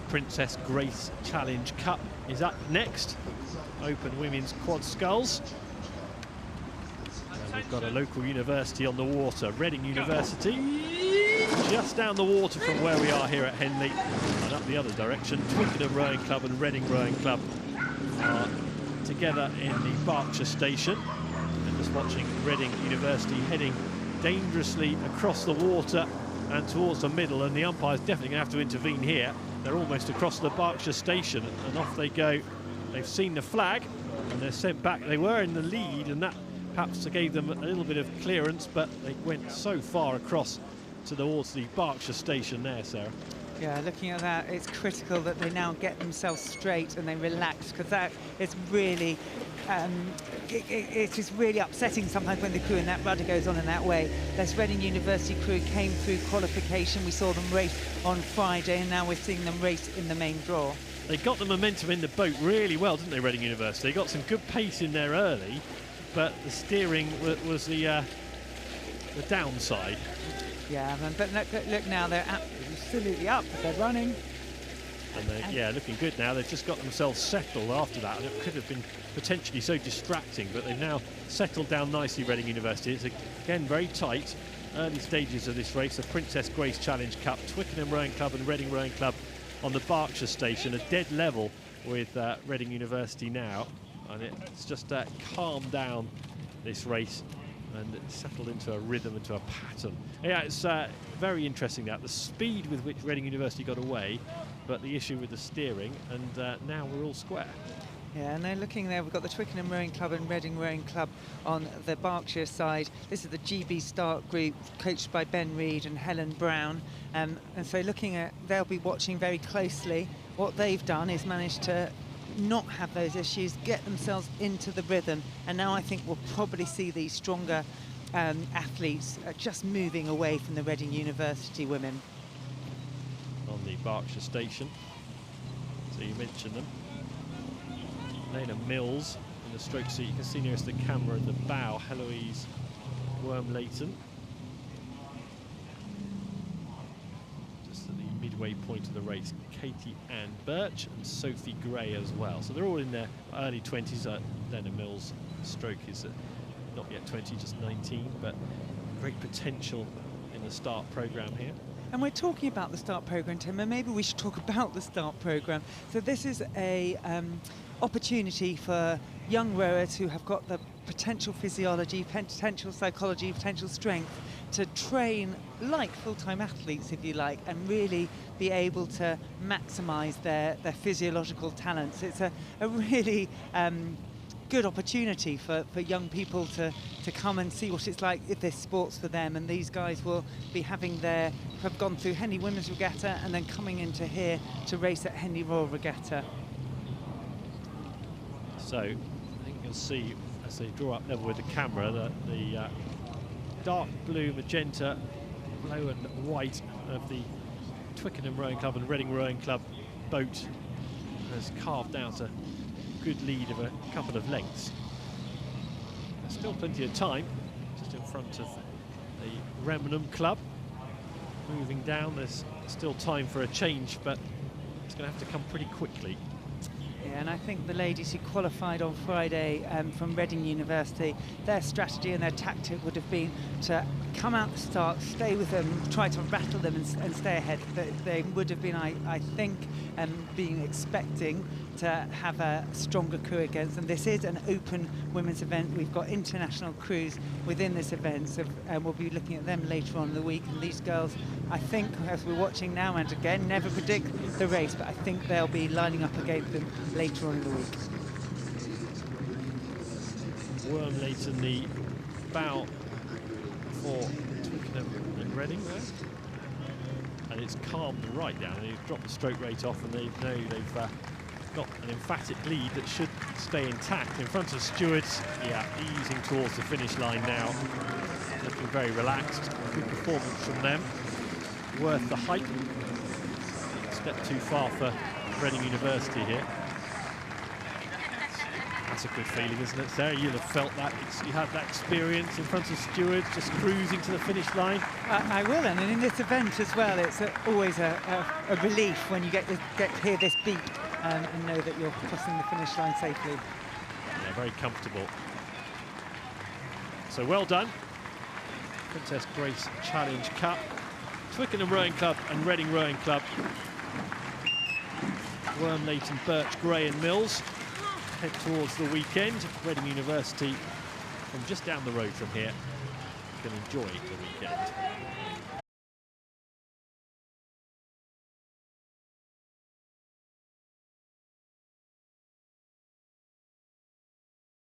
Princess Grace Challenge Cup is up next. Open Women's Quad Sculls. And we've got a local university on the water, Reading University, just down the water from where we are here at Henley, and up the other direction, Twickenham Rowing Club and Reading Rowing Club are together in the Berkshire station. And just watching Reading University heading dangerously across the water and towards the middle, and the umpire's definitely going to have to intervene here. They're almost across the Berkshire station, and off they go. They've seen the flag, and they're sent back. They were in the lead, and that perhaps gave them a little bit of clearance, but they went so far across towards the Berkshire station there, Sarah. Yeah, looking at that, it's critical that they now get themselves straight and they relax, because that is really, it is really upsetting sometimes when the crew in that rudder goes on in that way. This Reading University crew came through qualification. We saw them race on Friday, and now we're seeing them race in the main draw. They got the momentum in the boat really well, didn't they, Reading University? They got some good pace in there early, but the steering was the downside. Yeah, but look now, they're absolutely up, they're running. And they're, yeah, looking good now. They've just got themselves settled after that, and it could have been potentially so distracting, but they've now settled down nicely, Reading University. It's again very tight, early stages of this race, the Princess Grace Challenge Cup, Twickenham Rowing Club and Reading Rowing Club on the Berkshire station, a dead level with Reading University now, and it's just calmed down this race and it's settled into a rhythm, into a pattern. Yeah, it's very interesting that the speed with which Reading University got away, but the issue with the steering, and now we're all square. Yeah, and they're looking there. We've got the Twickenham Rowing Club and Reading Rowing Club on the Berkshire side. This is the GB Start group, coached by Ben Reed and Helen Brown. And so looking at, they'll be watching very closely. What they've done is managed to not have those issues, get themselves into the rhythm. And now I think we'll probably see these stronger athletes just moving away from the Reading University women. On the Berkshire station, so you mentioned them. Lena Mills in the stroke seat. You can see nearest the camera in the bow, Heloise Wormleighton. Just at the midway point of the race, Katie Ann Birch and Sophie Gray as well. So they're all in their early 20s. Lena Mills' stroke is not yet 20, just 19, but great potential in the start programme here. And we're talking about the START programme, Tim, and maybe we should talk about the START programme. So this is a opportunity for young rowers who have got the potential physiology, potential psychology, potential strength to train like full-time athletes, if you like, and really be able to maximise their physiological talents. It's a really good opportunity for young people to come and see what it's like if there's sports for them, and these guys will be have gone through Henley Women's Regatta and then coming into here to race at Henley Royal Regatta. So I think you'll see as they draw up level with the camera that the dark blue, magenta, blue and white of the Twickenham Rowing Club and Reading Rowing Club boat has carved out a good lead of a couple of lengths. There's still plenty of time, just in front of the Remnham Club. Moving down, there's still time for a change, but it's going to have to come pretty quickly. Yeah, and I think the ladies who qualified on Friday from Reading University, their strategy and their tactic would have been to come out the start, stay with them, try to rattle them and stay ahead. They would have been, I think, being expecting to have a stronger crew against them. This is an open women's event. We've got international crews within this event, so we'll be looking at them later on in the week. And these girls, I think, as we're watching now, and again, never predict the race, but I think they'll be lining up against them later on in the week. Wormleighton, the bow for Twickenham and Reading there. And it's calmed right down. They've dropped the stroke rate off, and they know they've got an emphatic lead that should stay intact. In front of stewards, yeah, easing towards the finish line now. Looking very relaxed. Good performance from them. Worth the hype. Step too far for Reading University here. That's a good feeling, isn't it, Sarah? You'll have felt that. You had that experience in front of stewards, just cruising to the finish line. I will, and in this event as well, it's always a relief when you get to hear this beep and know that you're crossing the finish line safely. Yeah, very comfortable. So well done. Princess Grace Challenge Cup. Twickenham Rowing Club and Reading Rowing Club. Wormleighton, Birch, Gray and Mills head towards the weekend. Reading University from just down the road from here can enjoy the weekend.